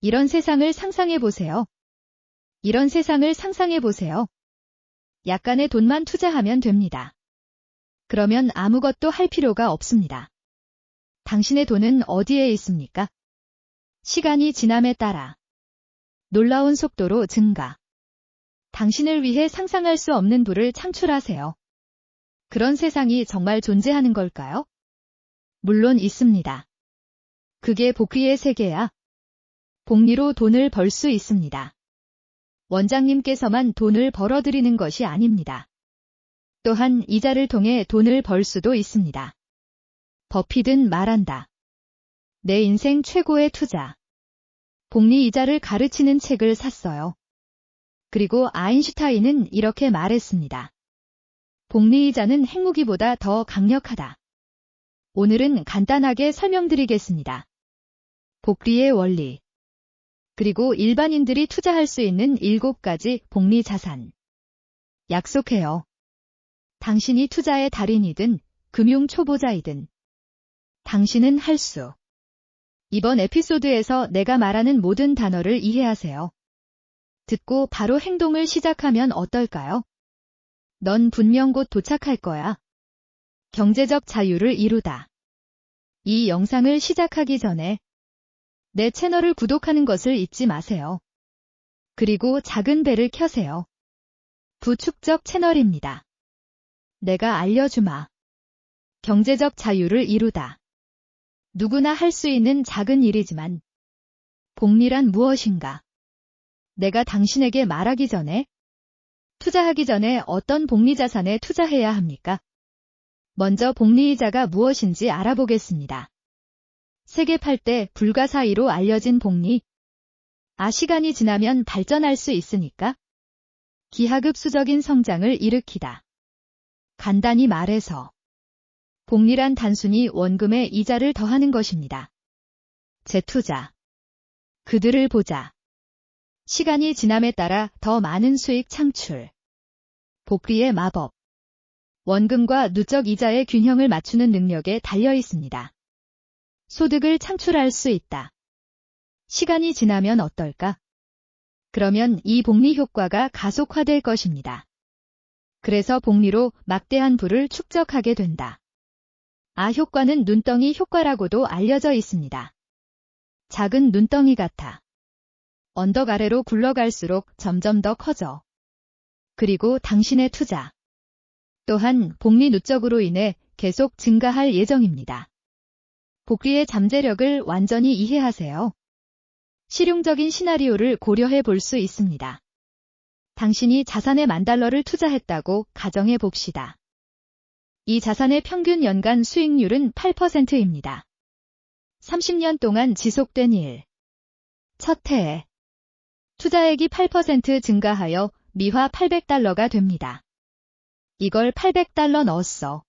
이런 세상을 상상해 보세요. 이런 세상을 상상해 보세요. 약간의 돈만 투자하면 됩니다. 그러면 아무것도 할 필요가 없습니다. 당신의 돈은 어디에 있습니까? 시간이 지남에 따라 놀라운 속도로 증가. 당신을 위해 상상할 수 없는 부를 창출하세요. 그런 세상이 정말 존재하는 걸까요? 물론 있습니다. 그게 복리의 세계야. 복리로 돈을 벌 수 있습니다. 원장님께서만 돈을 벌어들이는 것이 아닙니다. 또한 이자를 통해 돈을 벌 수도 있습니다. 버핏은 말한다. 내 인생 최고의 투자. 복리 이자를 가르치는 책을 샀어요. 그리고 아인슈타인은 이렇게 말했습니다. 복리 이자는 핵무기보다 더 강력하다. 오늘은 간단하게 설명드리겠습니다. 복리의 원리. 그리고 일반인들이 투자할 수 있는 7가지 복리 자산. 약속해요. 당신이 투자의 달인이든 금융 초보자이든 당신은 할 수. 이번 에피소드에서 내가 말하는 모든 단어를 이해하세요. 듣고 바로 행동을 시작하면 어떨까요? 넌 분명 곧 도착할 거야. 경제적 자유를 이루다. 이 영상을 시작하기 전에 내 채널을 구독하는 것을 잊지 마세요. 그리고 작은 벨을 켜세요. 부축적 채널입니다. 내가 알려주마. 경제적 자유를 이루다. 누구나 할 수 있는 작은 일이지만 복리란 무엇인가? 내가 당신에게 말하기 전에 투자하기 전에 어떤 복리 자산에 투자해야 합니까? 먼저 복리이자가 무엇인지 알아보겠습니다. 세계 8대 불가사의로 알려진 복리. 시간이 지나면 발전할 수 있으니까 기하급수적인 성장을 일으키다. 간단히 말해서 복리란 단순히 원금에 이자를 더하는 것입니다. 재투자. 그들을 보자. 시간이 지남에 따라 더 많은 수익 창출. 복리의 마법. 원금과 누적 이자의 균형을 맞추는 능력에 달려 있습니다. 소득을 창출할 수 있다. 시간이 지나면 어떨까? 그러면 이 복리 효과가 가속화될 것입니다. 그래서 복리로 막대한 부를 축적하게 된다. 효과는 눈덩이 효과라고도 알려져 있습니다. 작은 눈덩이 같아. 언덕 아래로 굴러갈수록 점점 더 커져. 그리고 당신의 투자 또한 복리 누적으로 인해 계속 증가할 예정입니다. 복리의 잠재력을 완전히 이해하세요. 실용적인 시나리오를 고려해 볼 수 있습니다. 당신이 자산에 $10,000를 투자했다고 가정해 봅시다. 이 자산의 평균 연간 수익률은 8%입니다. 30년 동안 지속된 일. 첫 해에 투자액이 8% 증가하여 미화 $800가 됩니다. 이걸 $800 넣었어.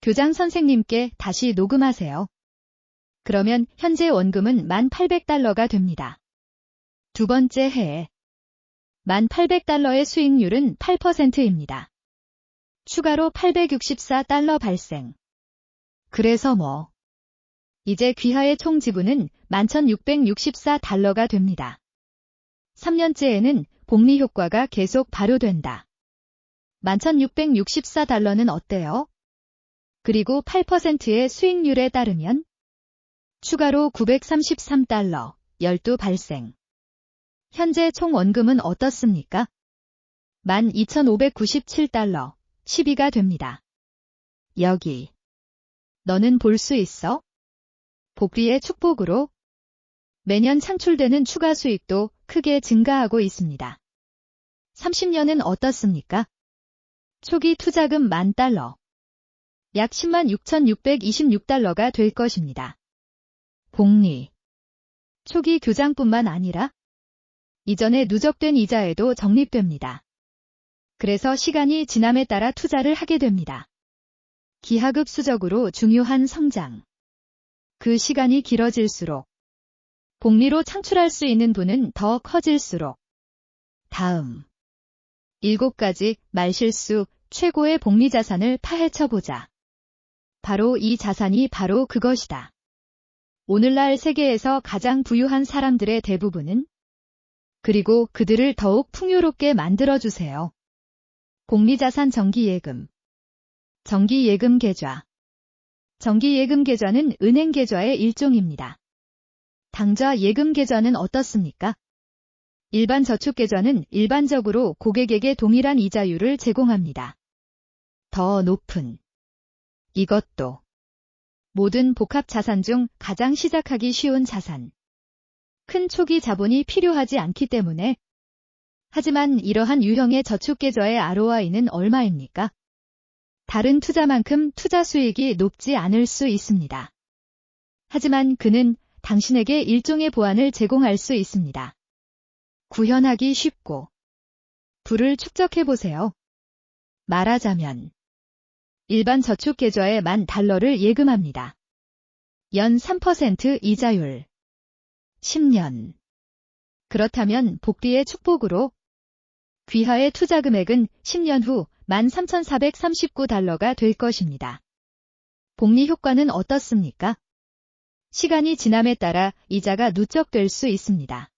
교장 선생님께 다시 녹음하세요. 그러면 현재 원금은 $1,800가 됩니다. 두 번째 해에 $1,800의 수익률은 8%입니다. 추가로 $864 발생. 그래서 이제 귀하의 총 지분은 $11,664가 됩니다. 3년째에는 복리 효과가 계속 발효된다. $11,664는 어때요? 그리고 8%의 수익률에 따르면 추가로 $933, 12 발생. 현재 총 원금은 어떻습니까? $12,597, 12가 됩니다. 여기. 너는 볼 수 있어? 복리의 축복으로 매년 창출되는 추가 수익도 크게 증가하고 있습니다. 30년은 어떻습니까? 초기 투자금 $10,000. 약 $106,626가 될 것입니다. 복리. 초기 교장뿐만 아니라 이전에 누적된 이자에도 적립됩니다. 그래서 시간이 지남에 따라 투자를 하게 됩니다. 기하급수적으로 중요한 성장. 그 시간이 길어질수록 복리로 창출할 수 있는 부는 더 커질수록 다음 7가지 말실수 최고의 복리 자산을 파헤쳐보자. 바로 이 자산이 바로 그것이다. 오늘날 세계에서 가장 부유한 사람들의 대부분은 그리고 그들을 더욱 풍요롭게 만들어주세요. 복리자산 정기예금. 정기예금 계좌. 정기예금 계좌는 은행 계좌의 일종입니다. 당좌 예금 계좌는 어떻습니까? 일반 저축계좌는 일반적으로 고객에게 동일한 이자율을 제공합니다. 더 높은. 이것도. 모든 복합 자산 중 가장 시작하기 쉬운 자산. 큰 초기 자본이 필요하지 않기 때문에. 하지만 이러한 유형의 저축계좌의 ROI는 얼마입니까? 다른 투자만큼 투자 수익이 높지 않을 수 있습니다. 하지만 그는 당신에게 일종의 보안을 제공할 수 있습니다. 구현하기 쉽고. 부를 축적해보세요. 말하자면 일반 저축계좌에 $10,000를 예금합니다. 연 3% 이자율. 10년. 그렇다면 복리의 축복으로 귀하의 투자 금액은 10년 후 $13,439가 될 것입니다. 복리 효과는 어떻습니까? 시간이 지남에 따라 이자가 누적될 수 있습니다.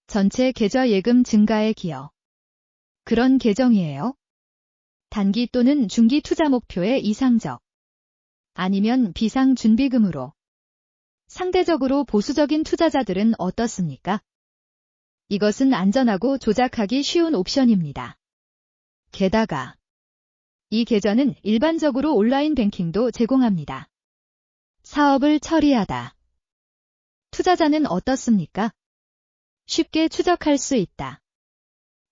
전체 계좌 예금 증가에 기여. 그런 계정이에요. 단기 또는 중기 투자 목표의 이상적. 아니면 비상 준비금으로. 상대적으로 보수적인 투자자들은 어떻습니까? 이것은 안전하고 조작하기 쉬운 옵션입니다. 게다가 이 계좌는 일반적으로 온라인 뱅킹도 제공합니다. 사업을 처리하다. 투자자는 어떻습니까? 쉽게 추적할 수 있다.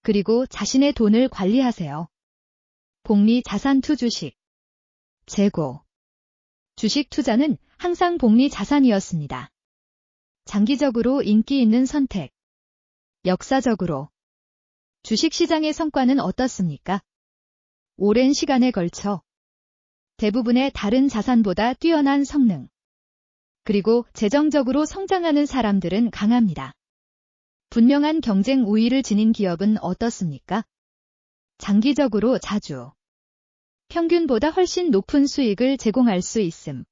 그리고 자신의 돈을 관리하세요. 복리 자산투 주식. 재고. 주식 투자는 항상 복리 자산이었습니다. 장기적으로 인기 있는 선택. 역사적으로. 주식시장의 성과는 어떻습니까? 오랜 시간에 걸쳐 대부분의 다른 자산보다 뛰어난 성능. 그리고 재정적으로 성장하는 사람들은 강합니다. 분명한 경쟁 우위를 지닌 기업은 어떻습니까? 장기적으로 자주 평균보다 훨씬 높은 수익을 제공할 수 있음.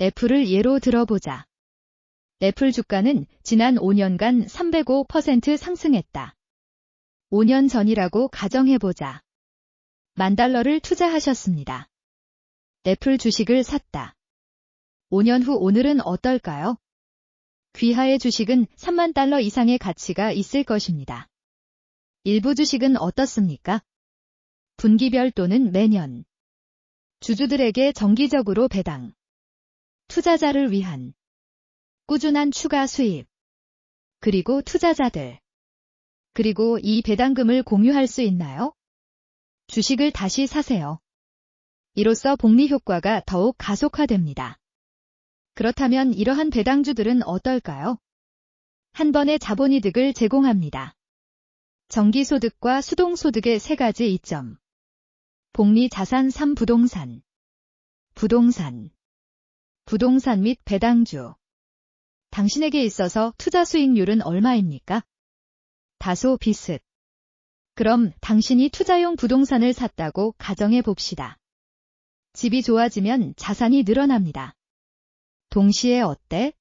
애플을 예로 들어보자. 애플 주가는 지난 5년간 305% 상승했다. 5년 전이라고 가정해보자. $10,000를 투자하셨습니다. 애플 주식을 샀다. 5년 후 오늘은 어떨까요? 귀하의 주식은 $30,000 이상의 가치가 있을 것입니다. 일부 주식은 어떻습니까? 분기별 또는 매년. 주주들에게 정기적으로 배당. 투자자를 위한 꾸준한 추가 수입. 그리고 투자자들. 그리고 이 배당금을 공유할 수 있나요? 주식을 다시 사세요. 이로써 복리 효과가 더욱 가속화됩니다. 그렇다면 이러한 배당주들은 어떨까요? 한 번의 자본이득을 제공합니다. 정기소득과 수동소득의 세 가지 이점. 복리 자산 3 부동산. 부동산 및 배당주. 당신에게 있어서 투자 수익률은 얼마입니까? 다소 비슷. 그럼 당신이 투자용 부동산을 샀다고 가정해 봅시다. 집이 좋아지면 자산이 늘어납니다. 동시에 어때?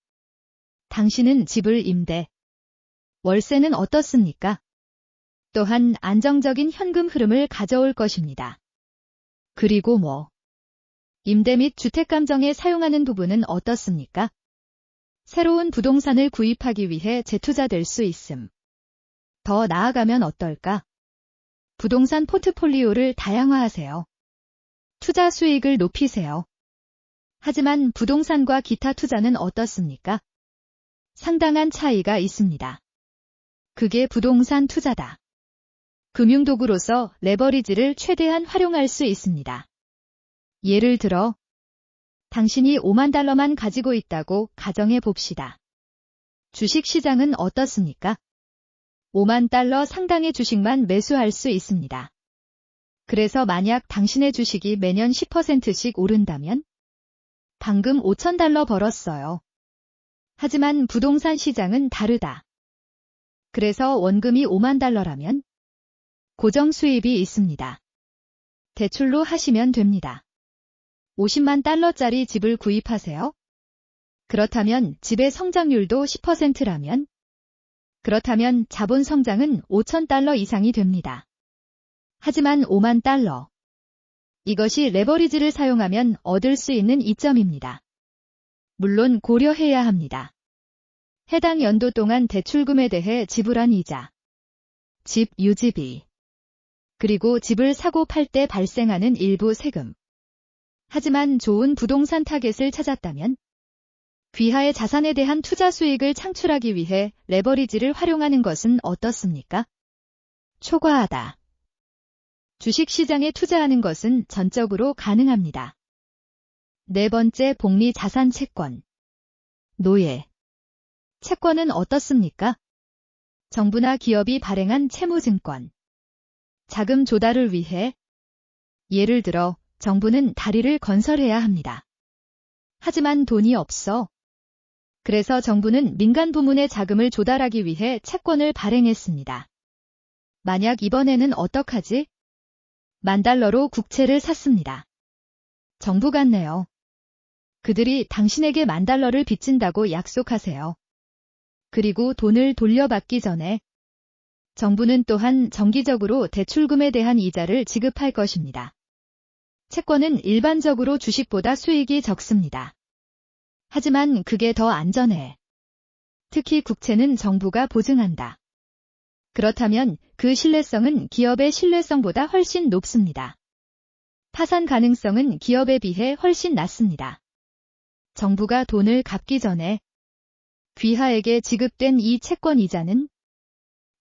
당신은 집을 임대. 월세는 어떻습니까? 또한 안정적인 현금 흐름을 가져올 것입니다. 그리고 임대 및 주택감정에 사용하는 부분은 어떻습니까? 새로운 부동산을 구입하기 위해 재투자될 수 있음. 더 나아가면 어떨까? 부동산 포트폴리오를 다양화하세요. 투자 수익을 높이세요. 하지만 부동산과 기타 투자는 어떻습니까? 상당한 차이가 있습니다. 그게 부동산 투자다. 금융도구로서 레버리지를 최대한 활용할 수 있습니다. 예를 들어, 당신이 $50,000만 가지고 있다고 가정해 봅시다. 주식시장은 어떻습니까? $50,000 상당의 주식만 매수할 수 있습니다. 그래서 만약 당신의 주식이 매년 10%씩 오른다면 방금 $5,000 벌었어요. 하지만 부동산 시장은 다르다. 그래서 원금이 $50,000라면 고정 수입이 있습니다. 대출로 하시면 됩니다. $500,000짜리 집을 구입하세요. 그렇다면 집의 성장률도 10%라면? 그렇다면 자본 성장은 5,000달러 이상이 됩니다. 하지만 5만 달러. 이것이 레버리지를 사용하면 얻을 수 있는 이점입니다. 물론 고려해야 합니다. 해당 연도 동안 대출금에 대해 지불한 이자, 집 유지비, 그리고 집을 사고 팔 때 발생하는 일부 세금. 하지만 좋은 부동산 타겟을 찾았다면 귀하의 자산에 대한 투자 수익을 창출하기 위해 레버리지를 활용하는 것은 어떻습니까? 초과하다. 주식시장에 투자하는 것은 전적으로 가능합니다. 네 번째, 복리 자산 채권. 노예. 채권은 어떻습니까? 정부나 기업이 발행한 채무증권. 자금 조달을 위해, 예를 들어 정부는 다리를 건설해야 합니다. 하지만 돈이 없어. 그래서 정부는 민간 부문의 자금을 조달하기 위해 채권을 발행했습니다. 만약 이번에는 어떡하지? $10,000로 국채를 샀습니다. 정부 같네요. 그들이 당신에게 $10,000를 빚진다고 약속하세요. 그리고 돈을 돌려받기 전에 정부는 또한 정기적으로 대출금에 대한 이자를 지급할 것입니다. 채권은 일반적으로 주식보다 수익이 적습니다. 하지만 그게 더 안전해. 특히 국채는 정부가 보증한다. 그렇다면 그 신뢰성은 기업의 신뢰성보다 훨씬 높습니다. 파산 가능성은 기업에 비해 훨씬 낮습니다. 정부가 돈을 갚기 전에 귀하에게 지급된 이 채권 이자는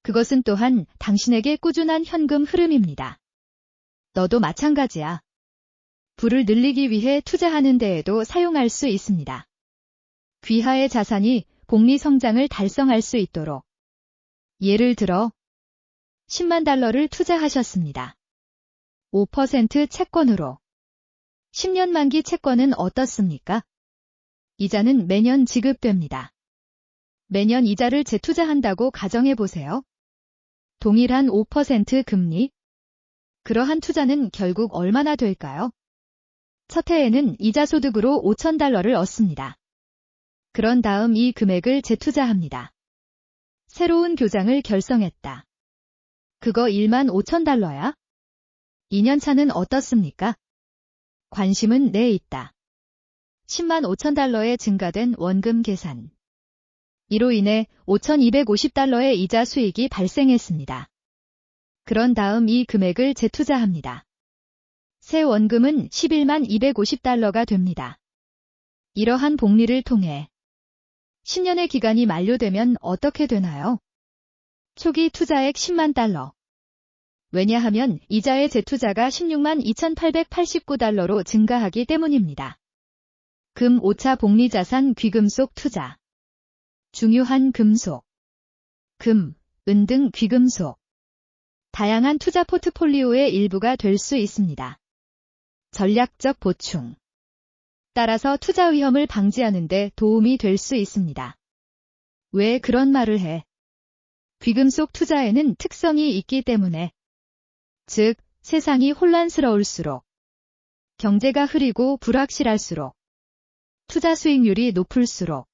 그것은 또한 당신에게 꾸준한 현금 흐름입니다. 너도 마찬가지야. 부를 늘리기 위해 투자하는 데에도 사용할 수 있습니다. 귀하의 자산이 복리 성장을 달성할 수 있도록 예를 들어 $100,000를 투자하셨습니다. 5% 채권으로 10년 만기 채권은 어떻습니까? 이자는 매년 지급됩니다. 매년 이자를 재투자한다고 가정해보세요. 동일한 5% 금리. 그러한 투자는 결국 얼마나 될까요? 첫 해에는 이자 소득으로 $5,000를 얻습니다. 그런 다음 이 금액을 재투자합니다. 새로운 교장을 결성했다. 그거 $15,000야? 2년차는 어떻습니까? 관심은 내 있다. $105,000에 증가된 원금 계산. 이로 인해 $5,250의 이자 수익이 발생했습니다. 그런 다음 이 금액을 재투자합니다. 새 원금은 $11250가 됩니다. 이러한 복리를 통해 10년의 기간이 만료되면 어떻게 되나요? 초기 투자액 $100,000. 왜냐하면 이자의 재투자가 $162,889로 증가하기 때문입니다. 금 5차 복리자산 귀금속 투자. 중요한 금속, 금, 은 등 귀금속. 다양한 투자 포트폴리오의 일부가 될 수 있습니다. 전략적 보충. 따라서 투자 위험을 방지하는 데 도움이 될 수 있습니다. 왜 그런 말을 해? 귀금속 투자에는 특성이 있기 때문에. 즉, 세상이 혼란스러울수록, 경제가 흐리고 불확실할수록, 투자 수익률이 높을수록,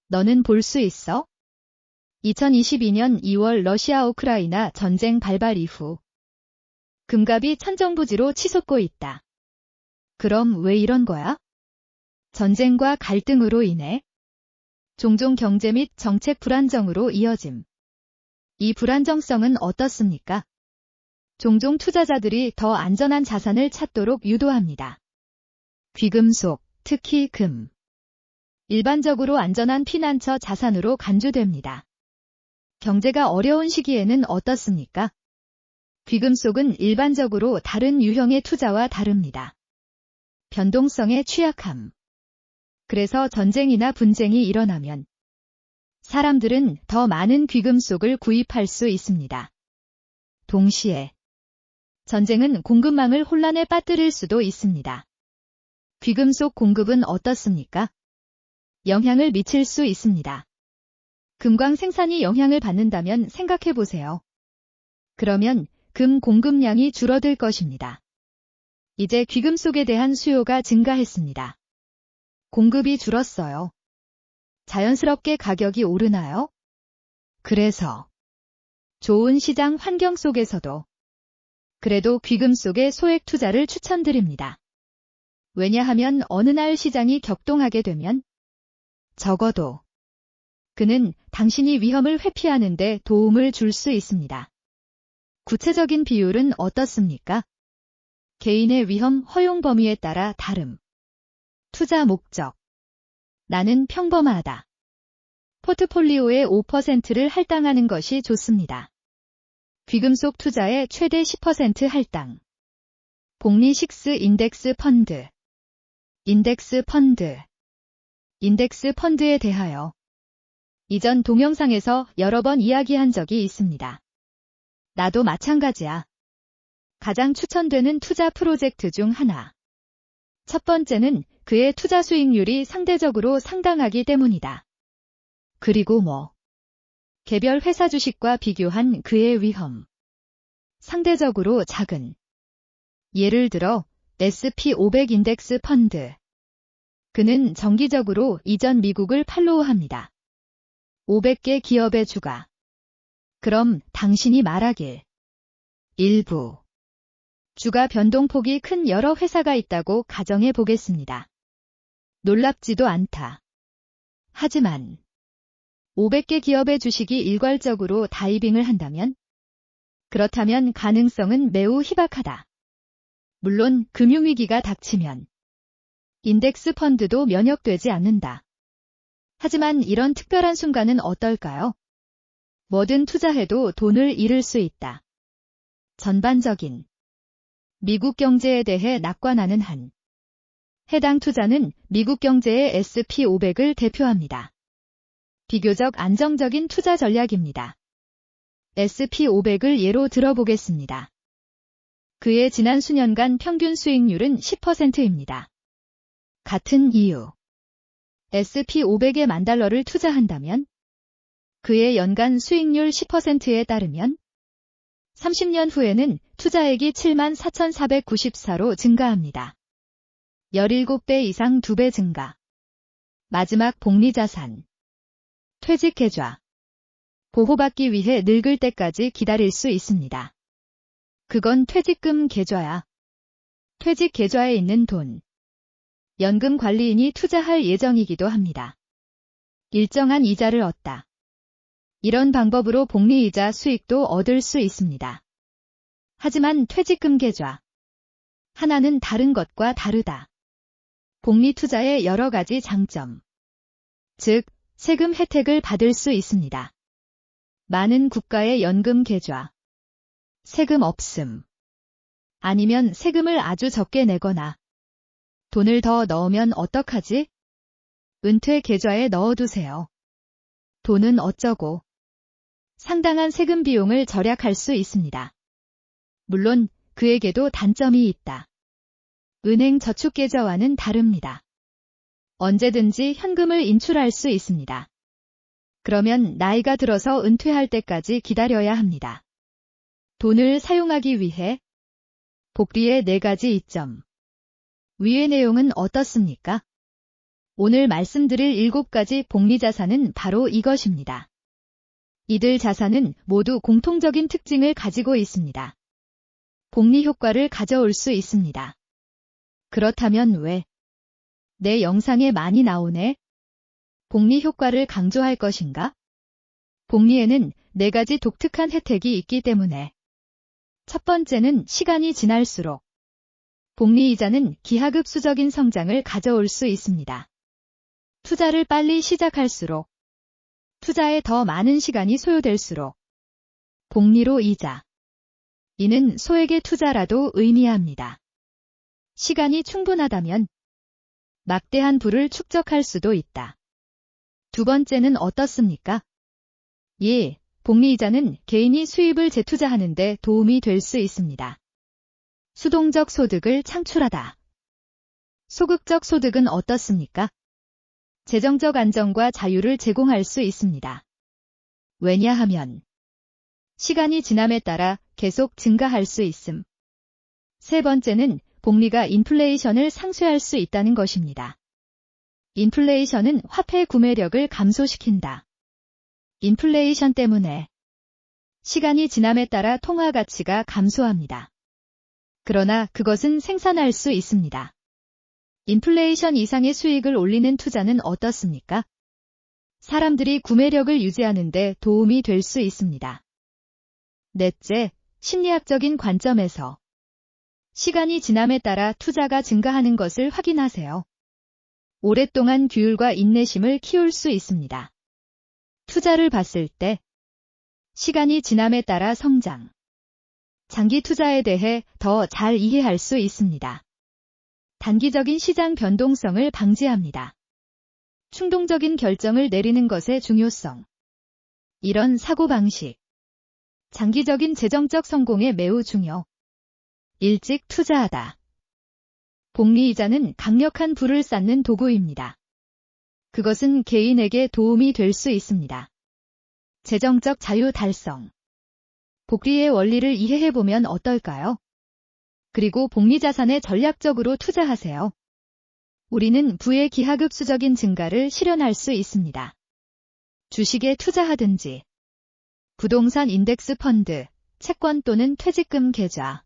너는 볼 수 있어? 2022년 2월 러시아 우크라이나 전쟁 발발 이후 금값이 천정부지로 치솟고 있다. 그럼 왜 이런 거야? 전쟁과 갈등으로 인해 종종 경제 및 정책 불안정으로 이어짐. 이 불안정성은 어떻습니까? 종종 투자자들이 더 안전한 자산을 찾도록 유도합니다. 귀금속, 특히 금. 일반적으로 안전한 피난처 자산으로 간주됩니다. 경제가 어려운 시기에는 어떻습니까? 귀금속은 일반적으로 다른 유형의 투자와 다릅니다. 변동성에 취약함. 그래서 전쟁이나 분쟁이 일어나면 사람들은 더 많은 귀금속을 구입할 수 있습니다. 동시에 전쟁은 공급망을 혼란에 빠뜨릴 수도 있습니다. 귀금속 공급은 어떻습니까? 영향을 미칠 수 있습니다. 금광 생산이 영향을 받는다면 생각해 보세요. 그러면 금 공급량이 줄어들 것입니다. 이제 귀금속에 대한 수요가 증가했습니다. 공급이 줄었어요. 자연스럽게 가격이 오르나요? 그래서 좋은 시장 환경 속에서도 그래도 귀금 속의 소액 투자를 추천드립니다. 왜냐하면 어느 날 시장이 격동하게 되면 적어도 그는 당신이 위험을 회피하는 데 도움을 줄 수 있습니다. 구체적인 비율은 어떻습니까? 개인의 위험 허용 범위에 따라 다름. 투자 목적. 나는 평범하다. 포트폴리오의 5%를 할당하는 것이 좋습니다. 귀금속 투자의 최대 10% 할당. 복리 식스 인덱스 펀드. 인덱스 펀드. 인덱스 펀드에 대하여 이전 동영상에서 여러 번 이야기한 적이 있습니다. 나도 마찬가지야. 가장 추천되는 투자 프로젝트 중 하나. 첫 번째는 그의 투자 수익률이 상대적으로 상당하기 때문이다. 그리고 개별 회사 주식과 비교한 그의 위험. 상대적으로 작은. 예를 들어 S&P500 인덱스 펀드. 그는 정기적으로 이전 미국을 팔로우합니다. 500개 기업의 주가. 그럼 당신이 말하길. 일부. 주가 변동폭이 큰 여러 회사가 있다고 가정해 보겠습니다. 놀랍지도 않다. 하지만 500개 기업의 주식이 일괄적으로 다이빙을 한다면? 그렇다면 가능성은 매우 희박하다. 물론 금융위기가 닥치면 인덱스 펀드도 면역되지 않는다. 하지만 이런 특별한 순간은 어떨까요? 뭐든 투자해도 돈을 잃을 수 있다. 전반적인 미국 경제에 대해 낙관하는 한. 해당 투자는 미국 경제의 S&P500을 대표합니다. 비교적 안정적인 투자 전략입니다. S&P500을 예로 들어보겠습니다. 그의 지난 수년간 평균 수익률은 10%입니다. 같은 이유. S&P500에 $10,000를 투자한다면 그의 연간 수익률 10%에 따르면 30년 후에는 투자액이 74,494로 증가합니다. 17배 이상 2배 증가. 마지막 복리자산. 퇴직 계좌. 보호받기 위해 늙을 때까지 기다릴 수 있습니다. 그건 퇴직금 계좌야. 퇴직 계좌에 있는 돈. 연금 관리인이 투자할 예정이기도 합니다. 일정한 이자를 얻다. 이런 방법으로 복리이자 수익도 얻을 수 있습니다. 하지만 퇴직금 계좌. 하나는 다른 것과 다르다. 복리 투자의 여러 가지 장점. 즉, 세금 혜택을 받을 수 있습니다. 많은 국가의 연금 계좌. 세금 없음. 아니면 세금을 아주 적게 내거나 돈을 더 넣으면 어떡하지? 은퇴 계좌에 넣어두세요. 돈은 어쩌고. 상당한 세금 비용을 절약할 수 있습니다. 물론 그에게도 단점이 있다. 은행 저축계좌와는 다릅니다. 언제든지 현금을 인출할 수 있습니다. 그러면 나이가 들어서 은퇴할 때까지 기다려야 합니다. 돈을 사용하기 위해 복리의 4가지 이점. 위의 내용은 어떻습니까? 오늘 말씀드릴 7가지 복리자산은 바로 이것입니다. 이들 자산은 모두 공통적인 특징을 가지고 있습니다. 복리 효과를 가져올 수 있습니다. 그렇다면 왜? 내 영상에 많이 나오네? 복리 효과를 강조할 것인가? 복리에는 4가지 독특한 혜택이 있기 때문에. 첫 번째는 시간이 지날수록 복리이자는 기하급수적인 성장을 가져올 수 있습니다. 투자를 빨리 시작할수록 투자에 더 많은 시간이 소요될수록 복리로 이자. 이는 소액의 투자라도 의미합니다. 시간이 충분하다면 막대한 부를 축적할 수도 있다. 두 번째는 어떻습니까? 예, 복리이자는 개인이 수입을 재투자하는 데 도움이 될 수 있습니다. 수동적 소득을 창출하다. 소극적 소득은 어떻습니까? 재정적 안정과 자유를 제공할 수 있습니다. 왜냐하면 시간이 지남에 따라 계속 증가할 수 있음. 세 번째는 복리가 인플레이션을 상쇄할 수 있다는 것입니다. 인플레이션은 화폐 구매력을 감소시킨다. 인플레이션 때문에 시간이 지남에 따라 통화 가치가 감소합니다. 그러나 그것은 생산할 수 있습니다. 인플레이션 이상의 수익을 올리는 투자는 어떻습니까? 사람들이 구매력을 유지하는 데 도움이 될 수 있습니다. 넷째, 심리학적인 관점에서 시간이 지남에 따라 투자가 증가하는 것을 확인하세요. 오랫동안 규율과 인내심을 키울 수 있습니다. 투자를 봤을 때 시간이 지남에 따라 성장, 장기 투자에 대해 더 잘 이해할 수 있습니다. 단기적인 시장 변동성을 방지합니다. 충동적인 결정을 내리는 것의 중요성. 이런 사고방식. 장기적인 재정적 성공에 매우 중요. 일찍 투자하다. 복리이자는 강력한 불을 쌓는 도구입니다. 그것은 개인에게 도움이 될 수 있습니다. 재정적 자유 달성. 복리의 원리를 이해해보면 어떨까요? 그리고 복리자산에 전략적으로 투자하세요. 우리는 부의 기하급수적인 증가를 실현할 수 있습니다. 주식에 투자하든지, 부동산 인덱스 펀드, 채권 또는 퇴직금 계좌.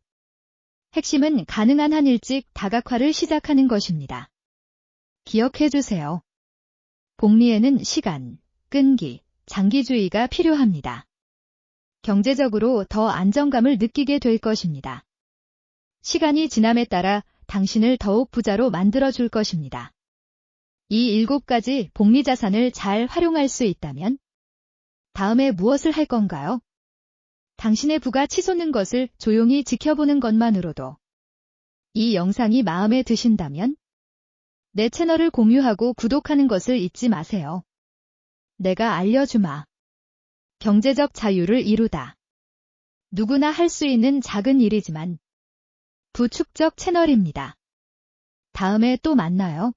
핵심은 가능한 한 일찍 다각화를 시작하는 것입니다. 기억해주세요. 복리에는 시간, 끈기, 장기주의가 필요합니다. 경제적으로 더 안정감을 느끼게 될 것입니다. 시간이 지남에 따라 당신을 더욱 부자로 만들어줄 것입니다. 이 7가지 복리자산을 잘 활용할 수 있다면 다음에 무엇을 할 건가요? 당신의 부가 치솟는 것을 조용히 지켜보는 것만으로도 이 영상이 마음에 드신다면 내 채널을 공유하고 구독하는 것을 잊지 마세요. 내가 알려주마. 경제적 자유를 이루다. 누구나 할 수 있는 작은 일이지만 부축적 채널입니다. 다음에 또 만나요.